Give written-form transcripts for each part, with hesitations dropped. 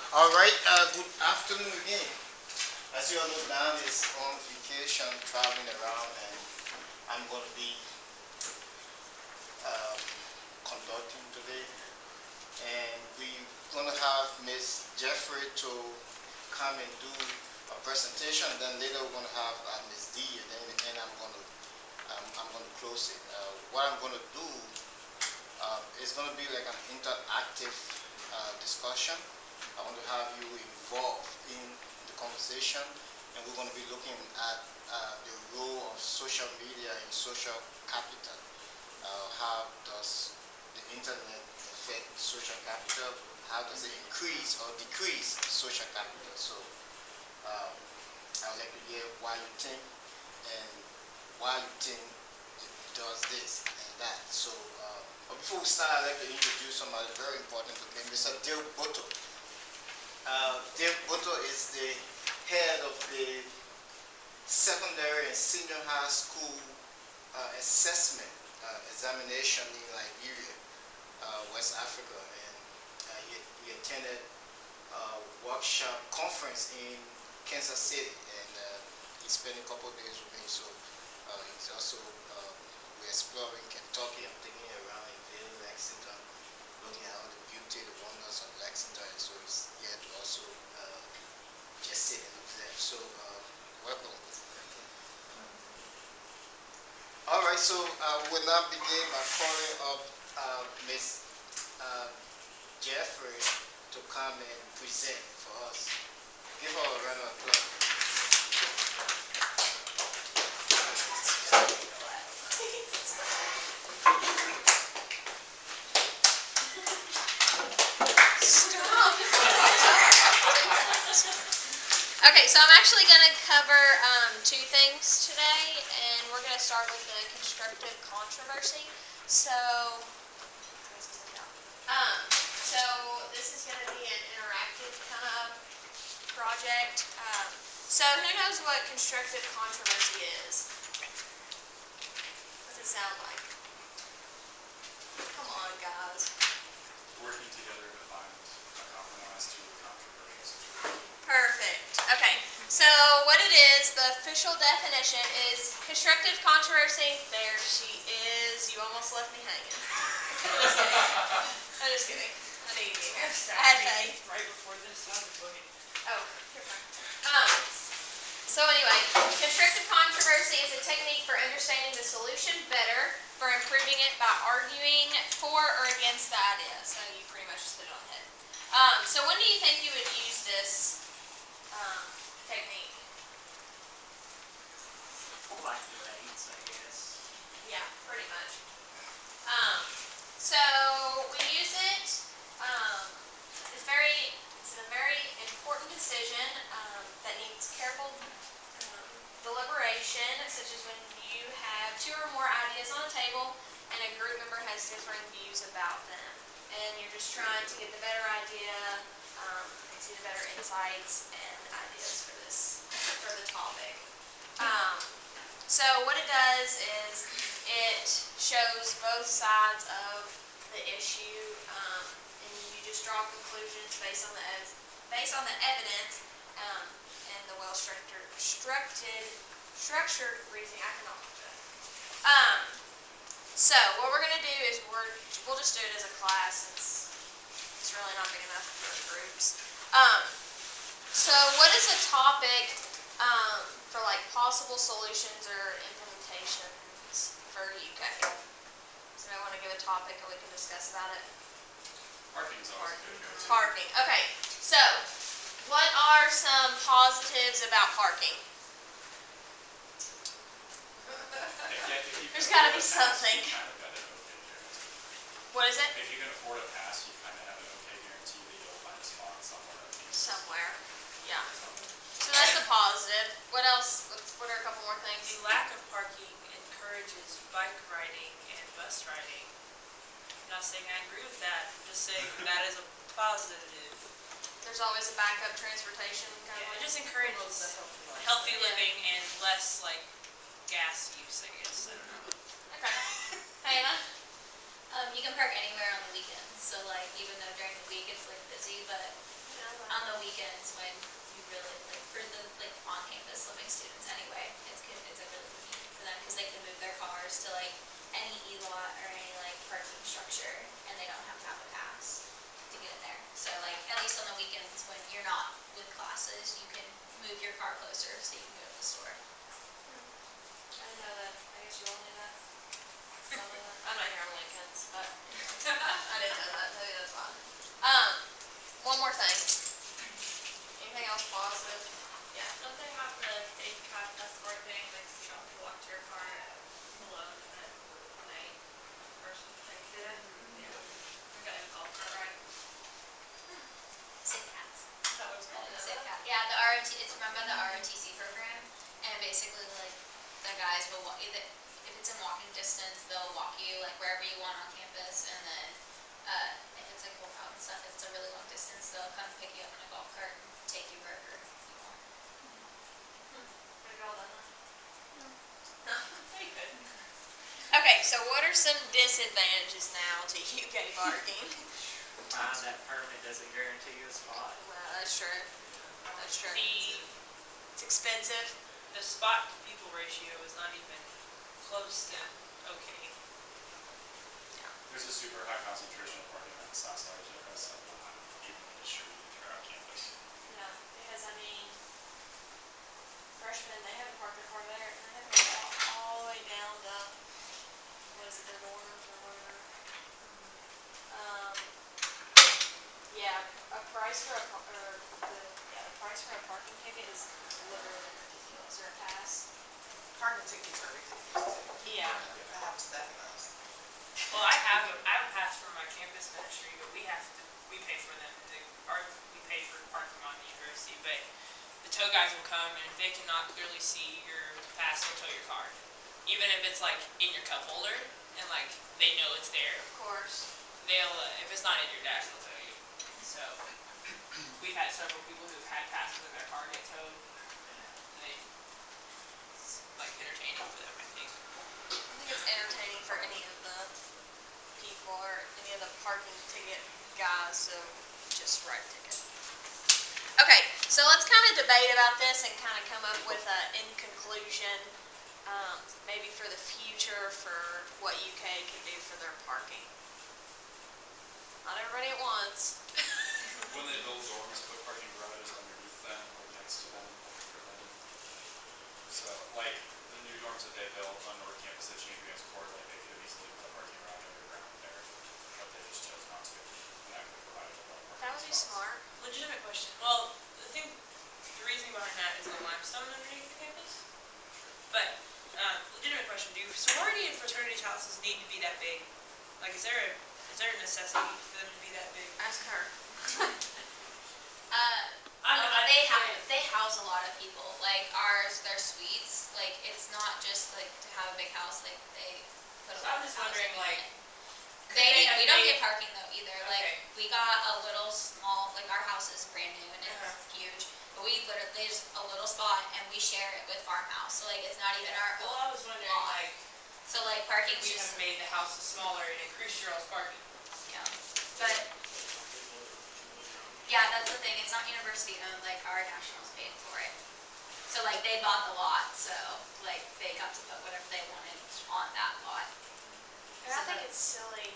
All right, good afternoon again. As you all know, Dan is on vacation, traveling around, and I'm going to be um, conducting today. And we're going to have Miss Jeffrey to come and do a presentation. And then later we're going to have Miss D, and then I'm going to close it. What I'm going to do is going to be like an interactive discussion. I want to have you involved in the conversation, and we're going to be looking at the role of social media in social capital. How does the internet affect social capital? How does it increase or decrease social capital? So I would like to hear why you think and why you think it does this and that. So but before we start, I'd like to introduce somebody very important to me, Mr. Dale Boto. Dave Boto is the head of the secondary and senior high school assessment examination in Liberia, West Africa, and he attended a workshop conference in Kansas City, and he spent a couple of days with me. So he's also we're exploring Kentucky. I'm taking it around in Ville, Lexington, looking at all the beauty, the wonders of Lexington, and so he's here to also just sit and observe. So welcome. All right, so we'll now begin by calling up Miss Jeffrey to come and present for us. Give her a round of applause. Okay, so I'm actually going to cover two things today, and we're going to start with the constructive controversy. So this is going to be an interactive kind of project. So who knows what constructive controversy is? What does it sound like? Come on, guys. Working together to find a compromise to a controversial situation. Perfect. Okay, so what it is, the official definition is constructive controversy. There she is. You almost left me hanging. I'm just kidding. I knew you'd be here. I had faith. Right before this, I was looking. Oh, you're fine. So anyway, constructive controversy is a technique for understanding the solution better, for improving it by arguing for or against the idea. So you pretty much just hit it on the head. So when do you think you would use this technique? Like debates, I guess. Yeah, pretty much. So we use it. It's a very important decision that needs careful deliberation, such as when you have two or more ideas on a table and a group member has differing views about them, and you're just trying to get the better idea and see the better insights and ideas for the topic. So what it does is it shows both sides of the issue, and you just draw conclusions based on the evidence and the well-structured reasoning. I cannot do that. So what we're going to do is we'll just do it as a class. It's really not big enough for groups. So what is a topic for like possible solutions or implementations for UK? So I want to give a topic and we can discuss about it. Parking's always a good go-to. Parking. Okay. So what are some positives about parking? There's got to be something. You kind of got an okay guarantee. What is it? If you can afford a pass, you kind of have an okay guarantee that you'll find a spot somewhere. Somewhere. Yeah. So that's a positive. What else? What are a couple more things? The lack of parking encourages bike riding and bus riding. I'm not saying I agree with that. I'm just saying that is a positive. There's always a backup transportation kind Yeah, of. it just encourages healthy living and less like gas use, I guess. I don't know. Okay. Hannah? You can park anywhere on the weekends, so like even though during the week it's like busy, but on weekends when you really, like, for the, like, on-campus living students anyway, it's good, it's a really convenient for them, because they can move their cars to, like, any E-lot or any, like, parking structure, and they don't have to have a pass to get in there. So, like, at least on the weekends when you're not with classes, you can move your car closer so you can go to the store. I didn't know that. I guess you all knew that. I'm not here on weekends, but I didn't know that. Maybe that's why. One more thing. Anything else positive? Yeah. Don't they have the safe path escort thing, like, so you don't have to walk to your car alone at night or something? Yeah. Yeah. I got a golf cart ride. Safe cats. That was called. Safe cat. Yeah, the ROT, it's run by the ROTC program, and basically, like, the guys will walk, if it's in walking distance, they'll walk you, like, wherever you want on campus, and then, if it's like workout and stuff, if it's a really long distance, they'll come pick you up in a golf cart and take you wherever you want. Have you all done that? Pretty good. Okay, so what are some disadvantages now to UK parking? That permit doesn't guarantee you a spot. Well, that's true. That's true. The It's expensive. spot to people ratio is not even close to okay. There's a super high concentration of parking on South Side campus, and not even distributed throughout campus. Yeah, because I mean, freshmen, they have to park their car there, and they have to walk all the way down to, what is it, their dorms or whatever. Yeah, a price for a, the price for a parking ticket is literally ridiculous, or a pass. Parking tickets are ridiculous too. Yeah. I have stuff in those. Well, I have a pass for my campus ministry, but we pay for them. We pay for parking on the university, but the tow guys will come, and if they cannot clearly see your pass, they'll tow your car. Even if it's like in your cup holder, and like they know it's there, Of course. they'll, if it's not in your dash, they'll tow you. So, we've had several people who've had passes in their car get towed, and it's like entertaining for them, I think. I think it's entertaining for any of the people or any of the parking ticket guys, so just write a ticket. Okay, so let's kind of debate about this and kind of come up with a, in conclusion, maybe for the future, for what UK can do for their parking. Not everybody at once. When they build dorms, put parking garages underneath them or next to them. So, like, the new dorms that they built on North Campus at Champions Court, like, they could have easily put a parking garage underground there, but they just chose not to. And that could have provided a lot of parking That would be spots. smart. Legitimate question. Well, the reasoning behind that is the limestone underneath the campus. But, legitimate question, do sorority and fraternity houses need to be that big? Like, is there a necessity for them to be that big? Ask her. They house a lot of people, like ours, their suites, like, it's not just like to have a big house, like, they put a So lot I'm of just housing wondering, in like, it. could they have We don't made- get parking though either, like, Okay. we got a little small, like, our house is brand new and it's Uh-huh. huge, but we literally, there's a little spot and we share it with farmhouse, so like, it's not even our Well, own. I was wondering, lot. like, So like, parking's we just, have made the houses smaller and increased your all's parking. yeah, but, yeah, that's the thing, it's not university owned, like, our nationals paid for it. So like, they bought the lot, so like, they got to put whatever they wanted on that lot. And I think it's silly,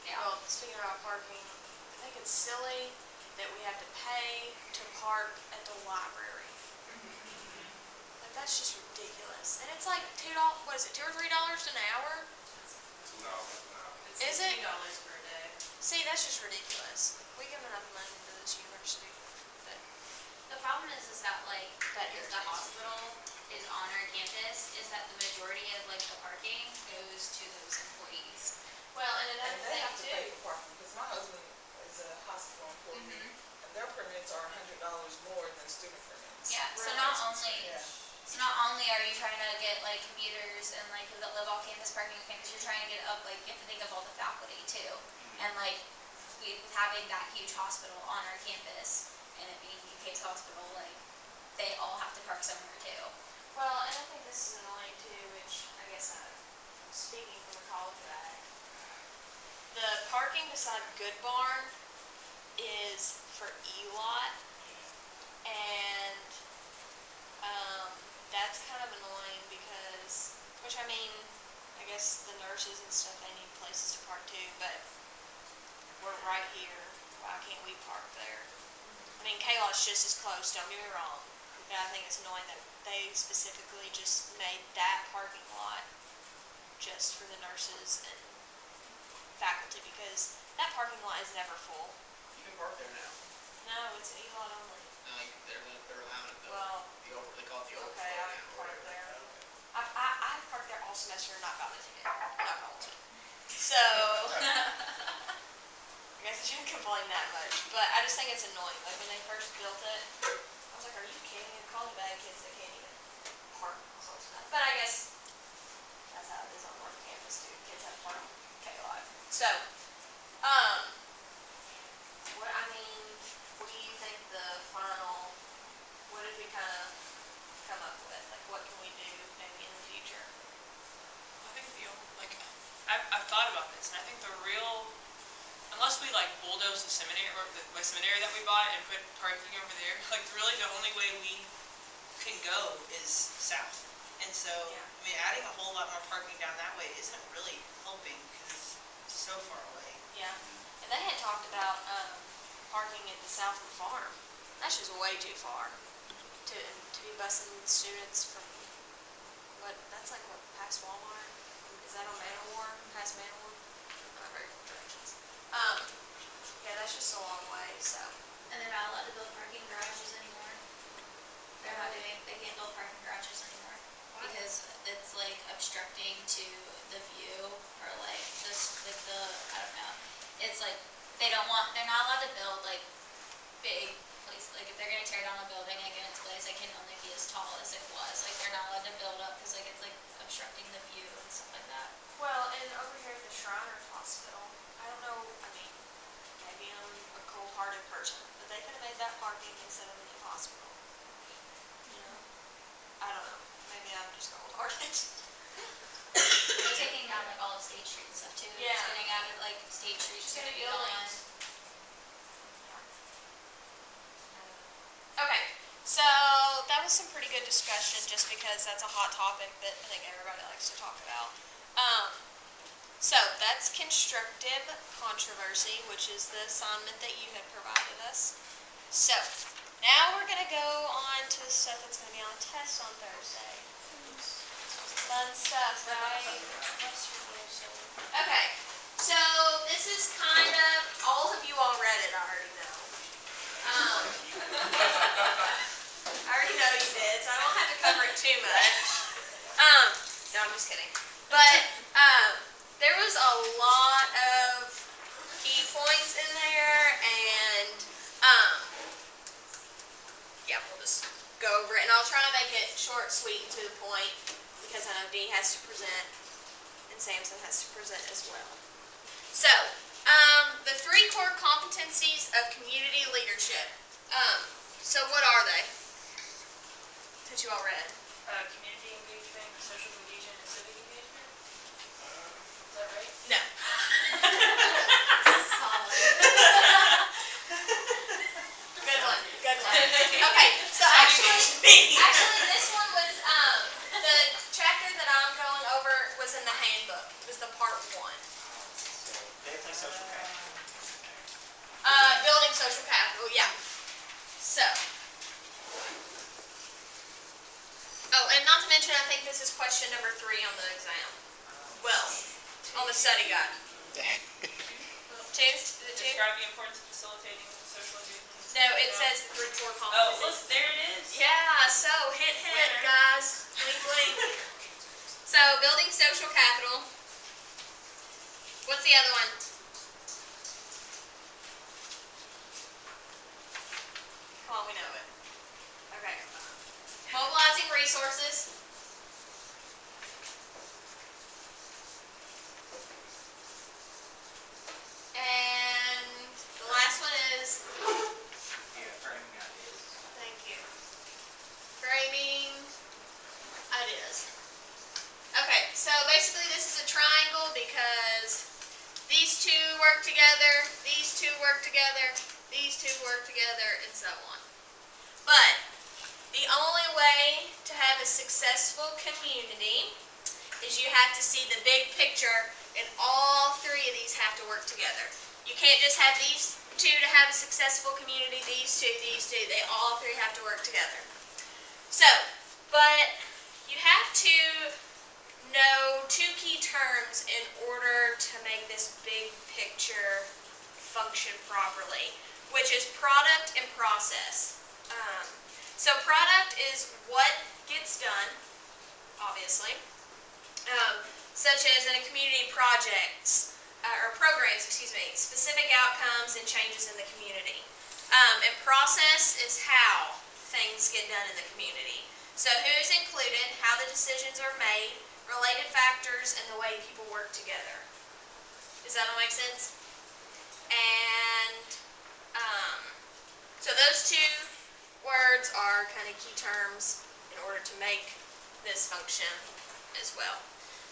Yeah, well, speaking about parking, I think it's silly that we have to pay to park at the library. Like, that's just ridiculous. And it's like $2, what is it, $2 or $3 an hour? No. Is it? $2 per day. See, that's just ridiculous. We give enough money to this university. But the problem is that like, because the hospital is on our campus, is that the majority of like the parking goes to those employees. Well, and And another they thing have to pay too. for parking, because my husband is a hospital employee, and their permits are $100 more than student permits. Yeah, so Really? not Yeah. only are you trying to get like commuters and like people that live off campus parking on campus, you're trying to get up, like, you have to think of all the faculty too. And like, with having that huge hospital on our campus, and it being UK's hospital, like, they all have to park somewhere too. Well, and I think this is annoying too, which I guess speaking from a college bag, the parking beside Good Barn is for E-Lot, nurses and stuff, they need places to park too, but we're right here, why can't we park there? I mean, K-Lot's just as close, don't get me wrong, but I think it's annoying that they specifically just made that parking lot just for the nurses and faculty, because that parking lot is never full. You can park there now. No, it's E-Lot only. No, they're allowing it though. Well, They call it the overflow okay, I now. can park there. I've parked there all semester and not gotten a ticket, not gonna to. So, I guess I shouldn't complain that much, but I just think it's annoying, like when they first built it, I was like, are you kidding me? College bad kids, they can't even park close enough. But I guess that's how it is on North Campus too, kids have to park K-Lot. So, what do you think the final, what did we kind of come up with? Like, what can we do maybe in the future? I think I've thought about this, and I think the real, unless we like bulldoze the seminary, or the seminary that we bought and put parking over there, like really the only way we can go is south. And so, Yeah. I mean, adding a whole lot more parking down that way isn't really helping because it's so far away. Yeah, and they had talked about, parking at the Southwood Farm. That's just way too far to be busing students from, that's like what, past Walmart? Is that on Manowar, past Manowar? Not very good directions. Yeah, that's just a long way, so. And they're not allowed to build parking garages anymore. They can't build parking garages anymore. Why? Because it's like obstructing to the view, or like this, like I don't know. It's like, they're not allowed to build like big places. Like if they're gonna tear down a building like in its place, it can only be as tall as it was. Like they're not allowed to build up because like it's like obstructing the view and stuff like that. Well, and over here at the Shriners Hospital, I don't know, I mean, maybe I'm a cold-hearted person, but they could have made that parking instead of a new hospital. You know? I don't know, maybe I'm just cold-hearted. They're taking down like all of State Street and stuff too. Yeah. It's getting added like State Street's Just gonna gonna be buildings. gone. Okay, so that was some pretty good discussion, just because that's a hot topic that I think everybody likes to talk about. So that's constructive controversy, which is the assignment that you had provided us. So now we're gonna go on to the stuff that's gonna be on the test on Thursday. Fun stuff, right? Okay, so this is kind of, all of you all read it, I already know. I already know you did, so I don't have to cover it too much. No, I'm just kidding. But, there was a lot of key points in there, and, yeah, we'll just go over it, and I'll try to make it short, sweet, and to the point, because I know Dee has to present, and Samson has to present as well. So, the 3 core competencies of community leadership. So what are they? That you all read? Community engagement, social engagement, and civic engagement. Is that right? No. Solid. Good one, good one. Okay, so actually, this one was, the chapter that I'm going over was in the handbook. It was the part 1. Definitely social capital. Building social capital, yeah. So. Oh, and not to mention, I think this is question number 3 on the exam. Well, on the study guide. 2? Is it 2? Describe the importance of facilitating social engagement. No, it says the 3 core Oh, competencies. look, there it is. Yeah, so hint, Winner. guys. Blink, blink. So, building social capital. What's the other one? Come on, we know it. Okay. Mobilizing resources. And the last one is, Yeah, framing ideas. thank you, framing ideas. Okay, so basically this is a triangle because these 2 work together, these 2 work together, these 2 work together, and so on. But the only way to have a successful community is you have to see the big picture, and all three of these have to work together. You can't just have these two to have a successful community, these two, they all three have to work together. So, but you have to know two key terms in order to make this big picture function properly, which is product and process. So product is what gets done, obviously, such as in a community projects, or programs, specific outcomes and changes in the community. And process is how things get done in the community. So who's included, how the decisions are made, related factors, and the way people work together. Does that all make sense? And so those two words are kind of key terms in order to make this function as well.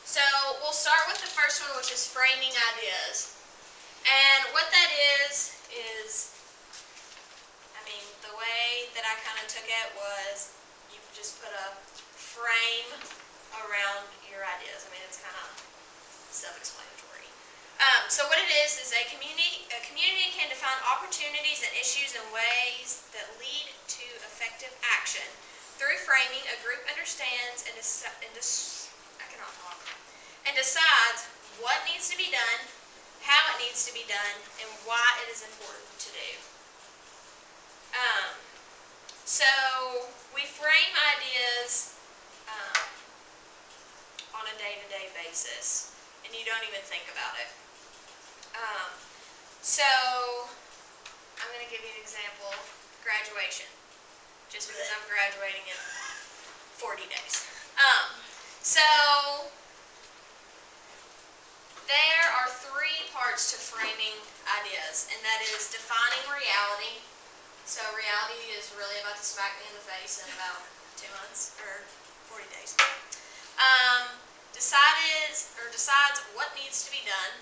So we'll start with the first one, which is framing ideas. And what that is, the way that I kind of took it was you just put a frame around your ideas. It's kind of self-explanatory. So what it is a community can define opportunities and issues and ways that lead to effective action. Through framing, a group understands and decides what needs to be done, how it needs to be done, and why it is important to do. So we frame ideas on a day-to-day basis, and you don't even think about it. So I'm going to give you an example, graduation, just because I'm graduating in 40 days. So there are three parts to framing ideas, and that is defining reality. So reality is really about to smack me in the face in about 2 months, or 40 days. Decides what needs to be done.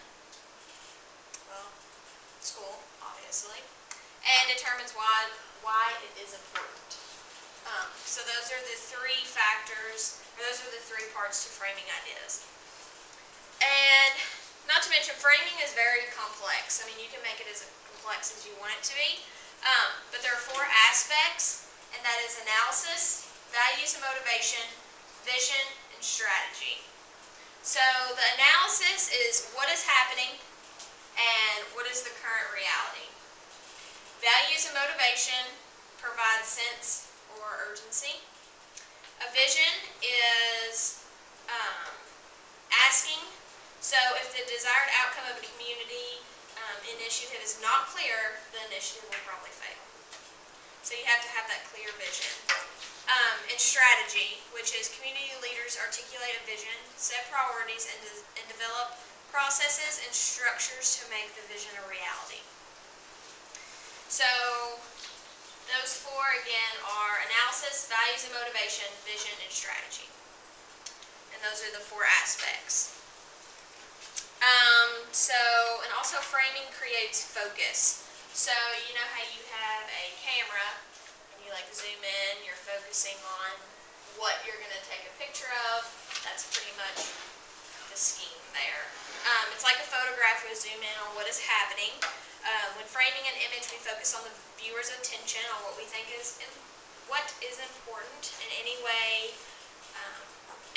Well, school, obviously. And determines why it is important. So those are the three factors, or those are the three parts to framing ideas. And not to mention, framing is very complex. You can make it as complex as you want it to be. But there are 4 aspects, and that is analysis, values and motivation, vision, and strategy. So the analysis is what is happening and what is the current reality. Values and motivation provide sense or urgency. A vision is asking, so if the desired outcome of a community initiative is not clear, the initiative will probably fail. So you have to have that clear vision. And strategy, which is community leaders articulate a vision, set priorities, and develop processes and structures to make the vision a reality. So those 4 again are analysis, values and motivation, vision, and strategy. And those are the 4 aspects. And also framing creates focus. So you know how you have a camera, and you zoom in, you're focusing on what you're going to take a picture of. That's pretty much the scheme there. It's like a photograph, we zoom in on what is happening. When framing an image, we focus on the viewer's attention, on what we think is important in any way,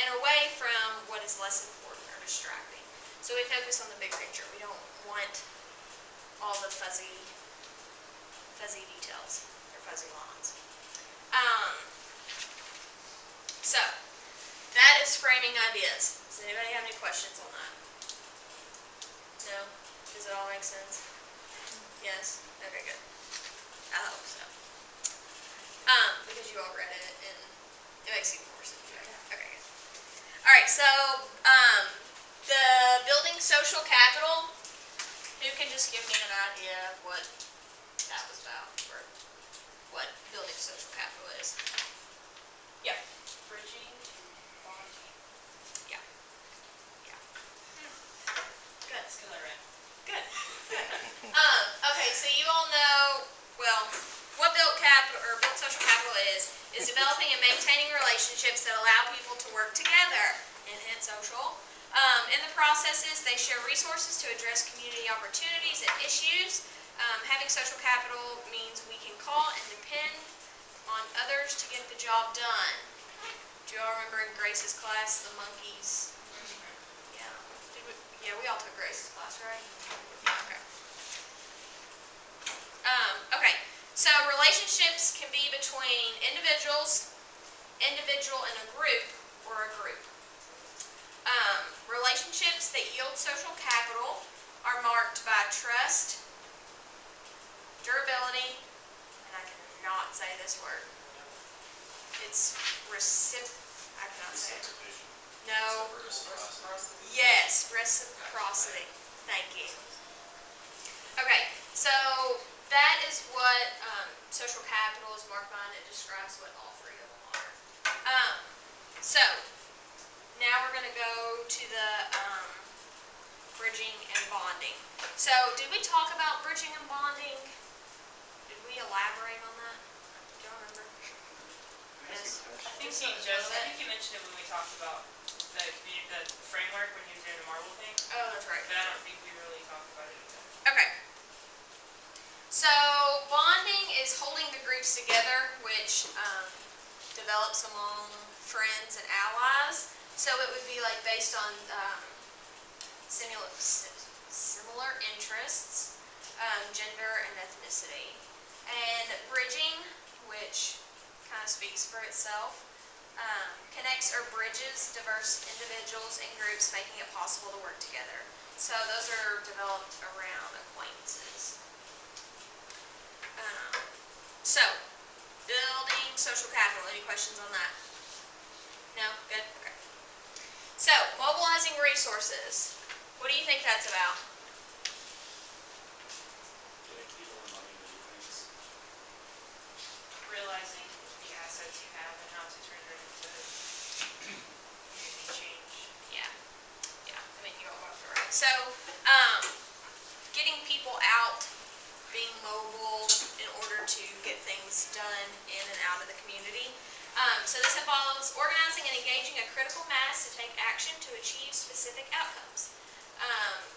and away from what is less important or distracting. So we focus on the big picture. We don't want all the fuzzy details or fuzzy lines. So that is framing ideas. Does anybody have any questions on that? No? Does it all make sense? Yes? Okay, good. I hope so. Because you all read it and it makes even more sense. Okay, good. Alright, so the building social capital, who can just give me an idea of what that was about, or what building social capital is? Yeah. Bridging and bonding. Yeah. Good. That's good, right? Good. Okay, so you all know, well, what built social capital is developing and maintaining relationships that allow people to work together in enhance social. In the processes, they share resources to address community opportunities and issues. Having social capital means we can call and depend on others to get the job done. Do y'all remember in Grace's class, the monkeys? Yeah. We all took Grace's class, right? Okay. Okay. So relationships can be between individual and a group, or a group. Relationships that yield social capital are marked by trust, durability, and I cannot say this word. It's I cannot say it. No. Yes, reciprocity. Thank you. Okay, so that is what social capital is marked by, and it describes what all three of them are. So, now we're going to go to the bridging and bonding. So, did we talk about bridging and bonding? Did we elaborate on that? Do y'all remember? Yes. I think you mentioned it when we talked about the framework when he was doing the marble thing, Oh, that's right. but I don't think we really talked about it again. Okay. So, bonding is holding the groups together, which develops among friends and allies. So it would be like based on similar interests, gender and ethnicity. And bridging, which kind of speaks for itself, connects or bridges diverse individuals and groups, making it possible to work together. So those are developed around acquaintances. So, building social capital. Any questions on that? No? Good? Okay. So, mobilizing resources. What do you think that's about? Getting people and money to do things. Realizing the assets you have and how to turn them into community change. Yeah. Yeah. I mean, you all got it right. So, getting people out, being mobile in order to get things done in and out of the community. So this involves organizing and engaging a critical mass to take action to achieve specific outcomes.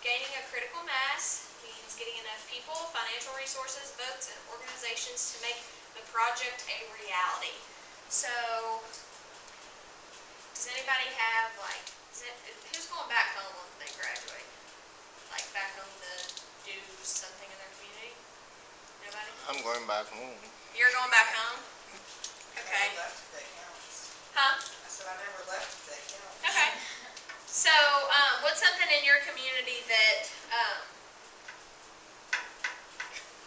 Gaining a critical mass means getting enough people, financial resources, votes, and organizations to make the project a reality. So, does anybody have, like, who's going back home when they graduate? Like, back home to do something in their community? Nobody? I'm going back home. You're going back home? Okay. I never left if that counts. Huh? I said I never left if that counts. Okay. So, what's something in your community that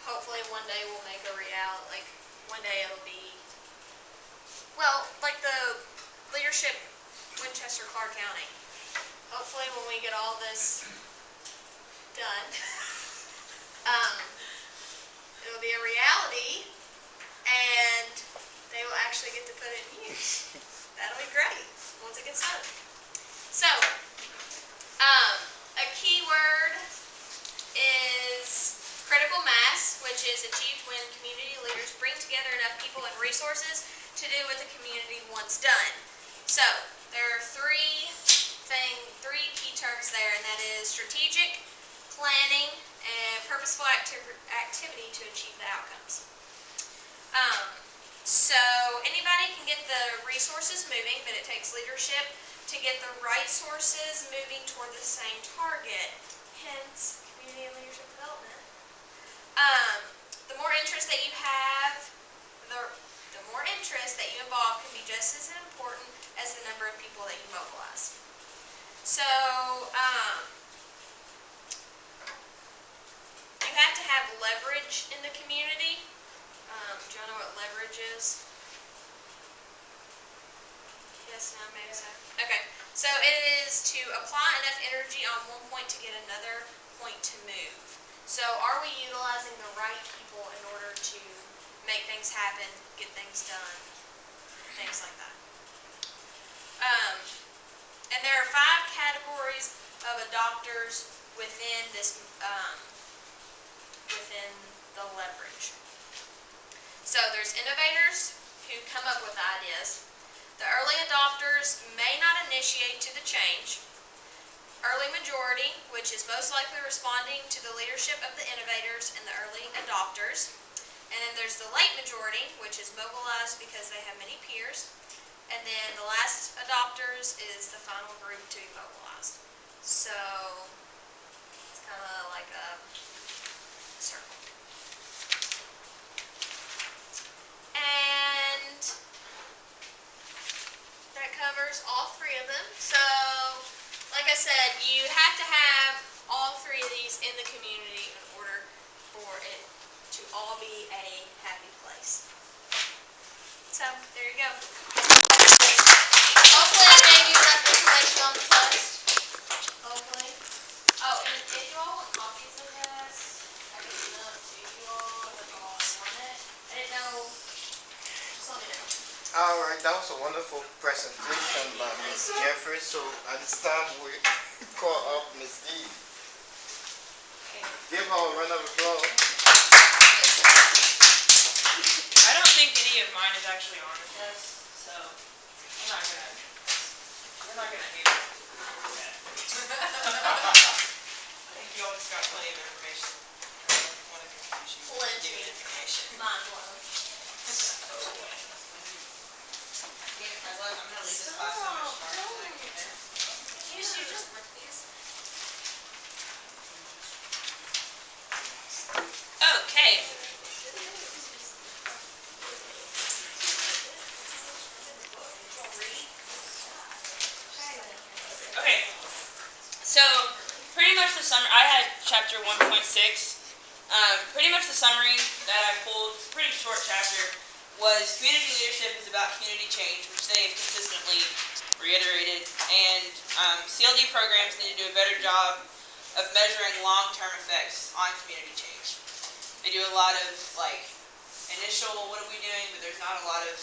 hopefully one day will make a reality? Like, one day it'll be, well, like the leadership Winchester Clark County. Hopefully when we get all this done, it'll be a reality and they will actually get to put it in use. That'll be great once it gets done. So, a key word is critical mass, which is achieved when community leaders bring together enough people and resources to do what the community wants done. So, there are three key terms there, and that is strategic, planning, and purposeful activity to achieve the outcomes. So, anybody can get the resources moving, but it takes leadership to get the right sources moving toward the same target, hence community and leadership development. The more interest that you have, the more interest that you involve can be just as important as the number of people that you mobilize. So, you have to have leverage in the community. Do y'all know what leverage is? Yes, no, maybe so. Okay, so it is to apply enough energy on one point to get another point to move. So are we utilizing the right people in order to make things happen, get things done, things like that? And there are 5 categories of adopters within this, within the leverage. So there's innovators who come up with ideas. The early adopters may not initiate to the change. Early majority, which is most likely responding to the leadership of the innovators and the early adopters. And then there's the late majority, which is mobilized because they have many peers. And then the last adopters is the final group to be mobilized. So it's kind of like a circle. And that covers all three of them. So, like I said, you have to have all three of these in the community in order for it to all be a happy place. So, there you go. Hopefully I gave you enough information on the test. Hopefully. Oh, and if you all want copies of this, I can send them to you all if you all want it. I didn't know, just let me know. All right, that was a wonderful presentation by Ms. Jeffrey. So at this time, we call up Ms. D. Give her a round of applause. I don't think any of mine is actually on the test, so we're not gonna hate it. I think you all just got plenty of information. I don't want to confuse you. with Plenty. new information. Mind blown. I'm gonna leave this class so much smarter than I came in. You just rip these. Okay. Okay. So pretty much the summary. I had chapter 1.6. Pretty much the summary that I pulled, pretty short chapter, was community leadership is about community change, which they have consistently reiterated, and CLD programs need to do a better job of measuring long-term effects on community change. They do a lot of initial, what are we doing, but there's not a lot of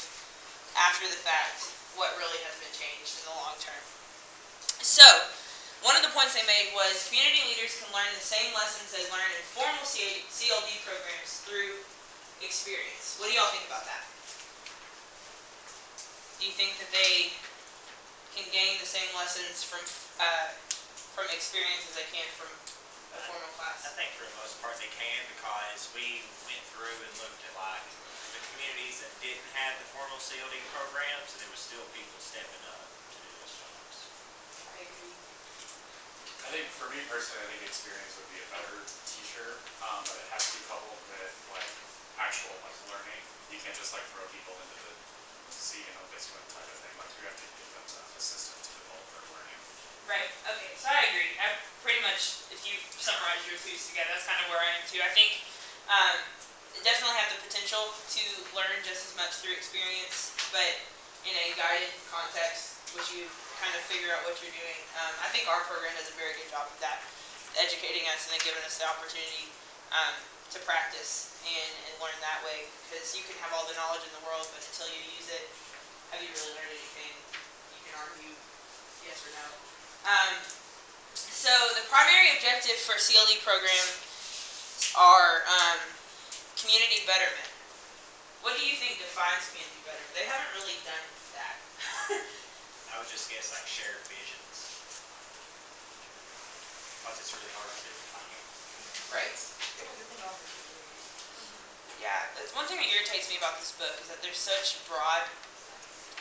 after the fact, what really has been changed in the long term. So, one of the points they made was community leaders can learn the same lessons they learn in formal CLD programs through experience. What do y'all think about that? Do you think that they can gain the same lessons from experience as they can from a formal class? I think for the most part they can, because we went through and looked at the communities that didn't have the formal CLD programs, and there were still people stepping up to do those jobs. I agree. I think for me personally, I think experience would be a better teacher, but it has to be coupled with actual learning. You can't just throw people into the sea and hope they swim type of thing. You have to give them some assistance to develop their learning. Right, okay, so I agree. I pretty much, if you summarize your views together, that's kind of where I am too. I think they definitely have the potential to learn just as much through experience, but in a guided context, which you kind of figure out what you're doing. I think our program does a very good job of that, educating us and then giving us the opportunity to practice and learn that way, because you can have all the knowledge in the world, but until you use it, have you really learned anything? You can argue yes or no. So the primary objective for CLD programs are community betterment. What do you think defines community betterment? They haven't really done that. I would just guess shared visions, because it's really hard to define. Right. Yeah, that's one thing that irritates me about this book, is that there's such broad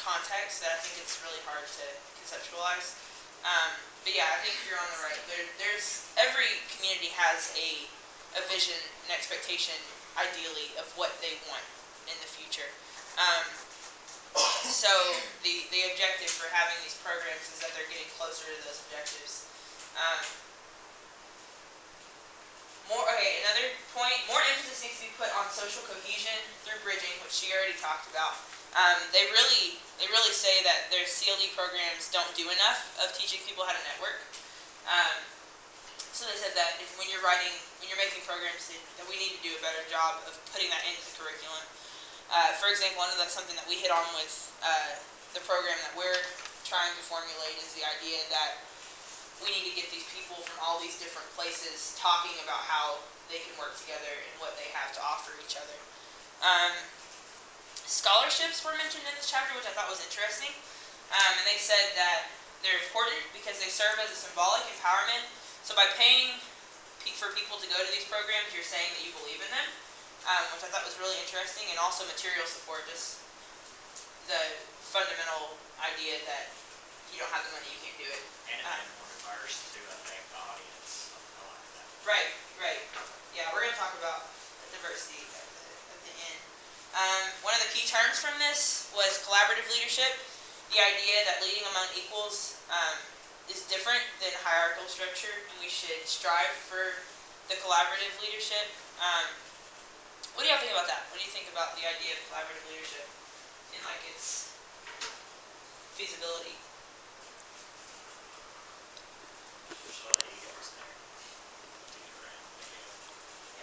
context that I think it's really hard to conceptualize. But yeah, I think you're on the right. There's every community has a vision, an expectation, ideally, of what they want in the future. So the objective for having these programs is that they're getting closer to those objectives. Another point, more emphasis needs to be put on social cohesion through bridging, which she already talked about. They really say that their CLD programs don't do enough of teaching people how to network. So they said that when you're making programs, that we need to do a better job of putting that into the curriculum. For example, I know that's something that we hit on with the program that we're trying to formulate, is the idea that we need to get these people from all these different places talking about how they can work together and what they have to offer each other. scholarships were mentioned in this chapter, which I thought was interesting. And they said that they're important because they serve as a symbolic empowerment. So by paying for people to go to these programs, you're saying that you believe in them, which I thought was really interesting, and also material support, just the fundamental idea that you don't have the money, you can't do it. And more diverse to affect the audience. I like that. Right, right. Yeah, we're going to talk about diversity at the end. One of the key terms from this was collaborative leadership. The idea that leading among equals is different than hierarchical structure, and we should strive for the collaborative leadership. What do y'all think about that? What do you think about the idea of collaborative leadership and like its feasibility? There's a lot of egos there. To get around the ego.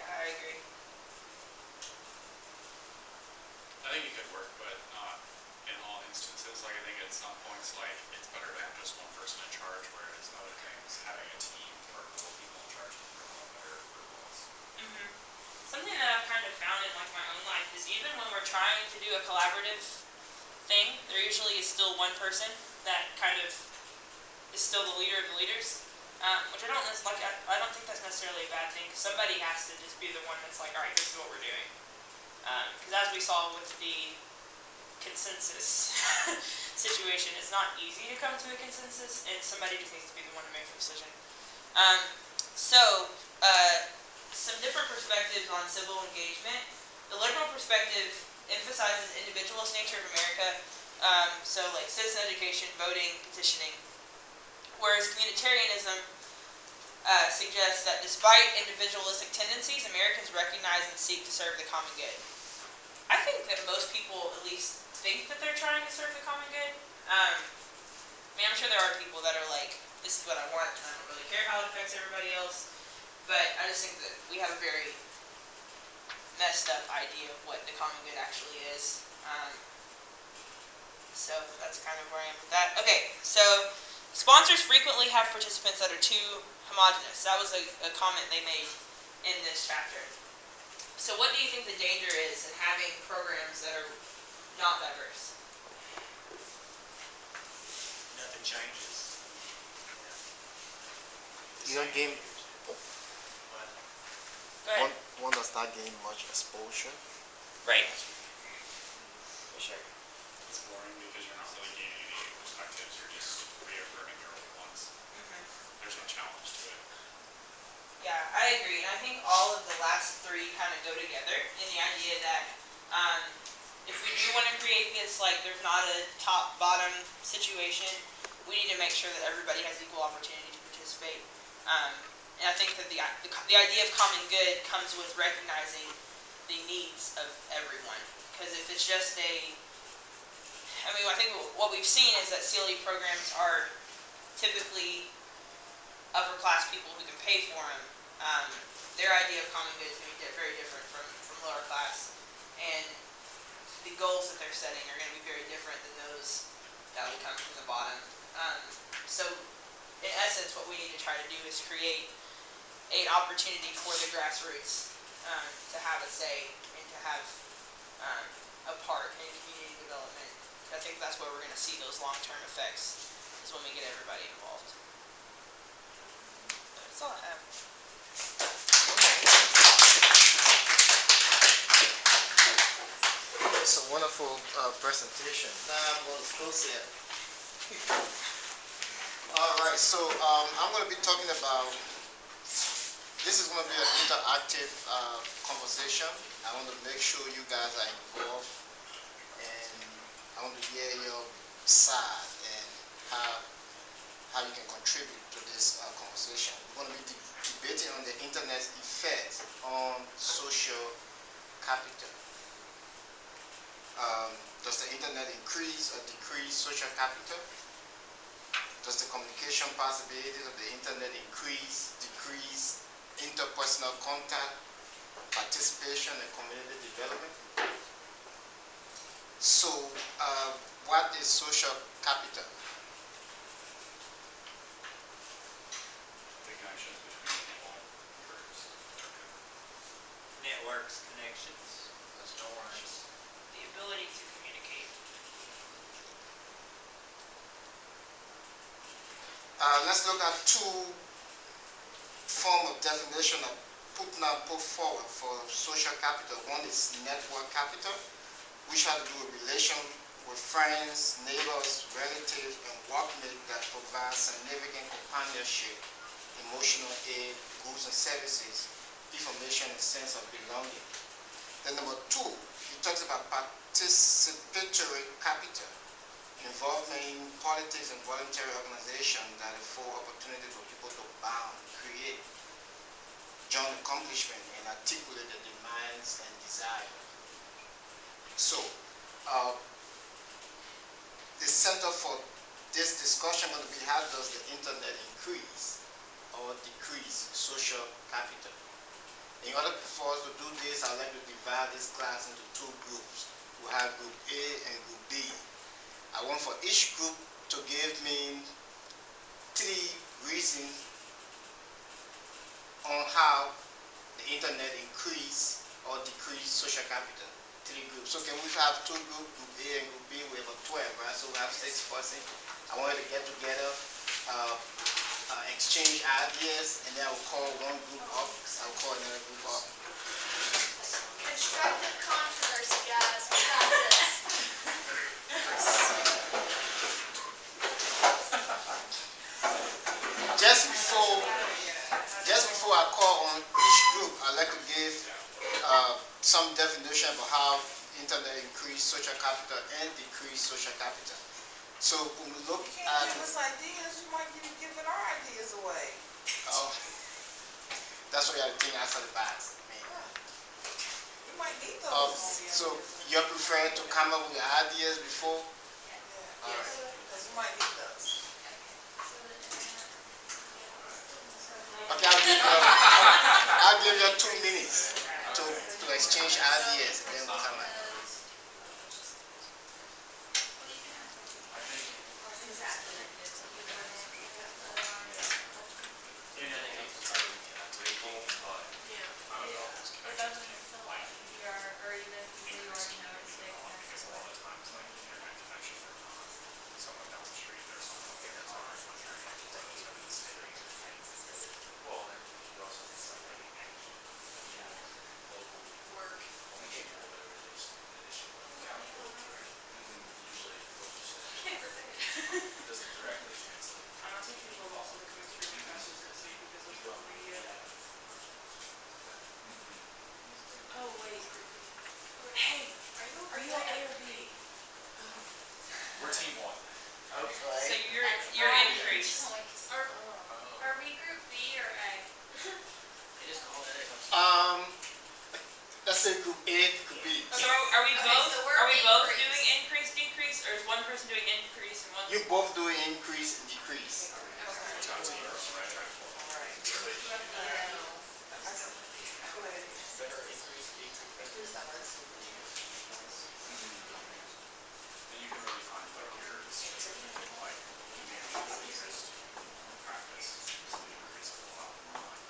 Yeah, I agree. I think it could work, but not in all instances. Like I think at some points, like it's better to have just one person in charge, whereas other things, having a team or a couple people in charge can work a lot better for goals. Something that I've kind of found in like my own life is even when we're trying to do a collaborative thing, there usually is still one person that kind of is still the leader of the leaders, which I don't like. I don't think that's necessarily a bad thing. Cause somebody has to just be the one that's like, all right, this is what we're doing. Because as we saw with the consensus situation, it's not easy to come to a consensus, and somebody just needs to be the one to make the decision. Some different perspectives on civil engagement. The liberal perspective emphasizes individualist nature of America, so like citizen education, voting, petitioning, whereas communitarianism suggests that despite individualistic tendencies, Americans recognize and seek to serve the common good. I think that most people at least think that they're trying to serve the common good. I mean, I'm sure there are people that are like, this is what I want, and I don't really care how it affects everybody else. But I just think that we have a very messed up idea of what the common good actually is. So that's kind of where I am with that. Okay, so sponsors frequently have participants that are too homogenous. That was a comment they made in this chapter. So what do you think the danger is in having programs that are not diverse? Nothing changes. You don't gain, But Go ahead. one does not gain much exposure. Right. For sure. It's boring because you're not really gaining any new perspectives. You're just reaffirming your old ones. There's no challenge to it. Yeah, I agree. And I think all of the last three kind of go together in the idea that if we do want to create this, like there's not a top-bottom situation, we need to make sure that everybody has equal opportunity to participate. And I think that the idea of common good comes with recognizing the needs of everyone. Because if it's just I think what we've seen is that CLE programs are typically upper-class people who can pay for them. Their idea of common good is going to be very different from lower class. And the goals that they're setting are going to be very different than those that will come from the bottom. So in essence, what we need to try to do is create an opportunity for the grassroots to have a say and to have a part in community development. I think that's where we're going to see those long-term effects, is when we get everybody involved. That's all I have. It's a wonderful presentation. Now I'm going to close it. All right, so I'm going to be talking about, this is going to be an interactive conversation. I want to make sure you guys are involved, and I want to hear your side and how you can contribute to this conversation. We're going to be debating on the internet's effect on social capital. Does the internet increase or decrease social capital? Does the communication possibilities of the internet increase, decrease interpersonal contact, participation, and community development? So, what is social capital? The connections between people, groups. networks, connections, storms. The ability to let's look at two form of definition of put forward for social capital. One is network capital, which has to do with relation with friends, neighbors, relatives, and workmates that provide significant companionship, emotional aid, goods and services, information, and sense of belonging. Then number two, he talks about participatory capital, involving politics and voluntary organizations that afford opportunity for people to bond, create, joint accomplishment, and articulate their demands and desires. So, the center for this discussion will be how does the internet increase or decrease social capital. In order for us to do this, I'd like to divide this class into two groups. We have group A and group B. I want for each group to give me 3 reasons on how the internet increase or decrease social capital. 3 groups. So can we have 2 groups, group A and group B? We have a 12, right? So we have 6 persons. I want you to get together, exchange ideas, and then I will call one group up. I will call another group up. Constructive controversy, guys. We got this. Just before I call on each group, I'd like to give some definition about how internet increase social capital and decrease social capital. So when we look You at can't give us ideas, you might be giving our ideas away. that's what you have to think outside the box. We might need those. So you prefer to come up with ideas before? Yeah, because we might need those. Okay, I'll give you 2 minutes to exchange ideas, and then we'll come back. We're team 1. So you're increased. Are we group B or A? They just call it Let's say group A, group B. So are we both, so we're are we both increased. doing increase, decrease, or is one person doing increase and one? You both do increase and decrease. And you can really find like your specific like community interest practice so the increase is a lot more like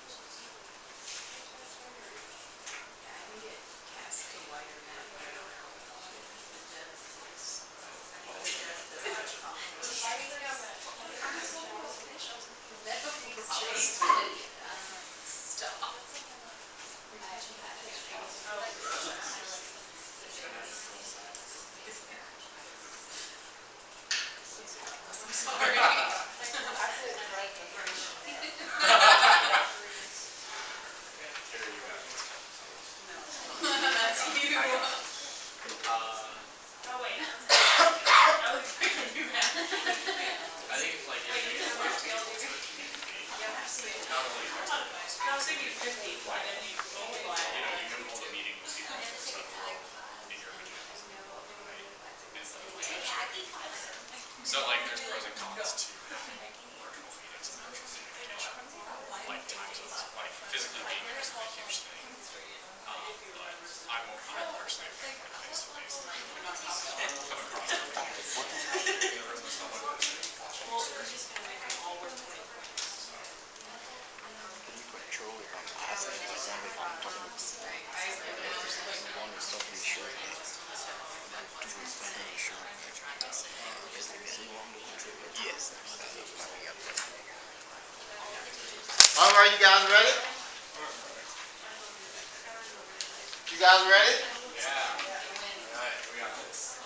Oh wait. I was thinking you had. I think it's like if you can work together with the community, not only I was thinking 50, and then you multiply you know, it. you can hold a meeting with people from outside the world in your pajamas, right? Instead of like, so like there's pros and cons to having virtual meetings and virtual communication. Like times of like physically being there is a huge thing. But I'm personally a fan of face to face. Come across in the room with someone who's Well, we're just gonna make them all worth 20 points. Yes. All right, you guys ready? You guys ready? Alright, we got this.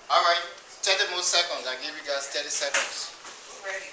All right, 30 more seconds. I give you guys 30 seconds. Ready.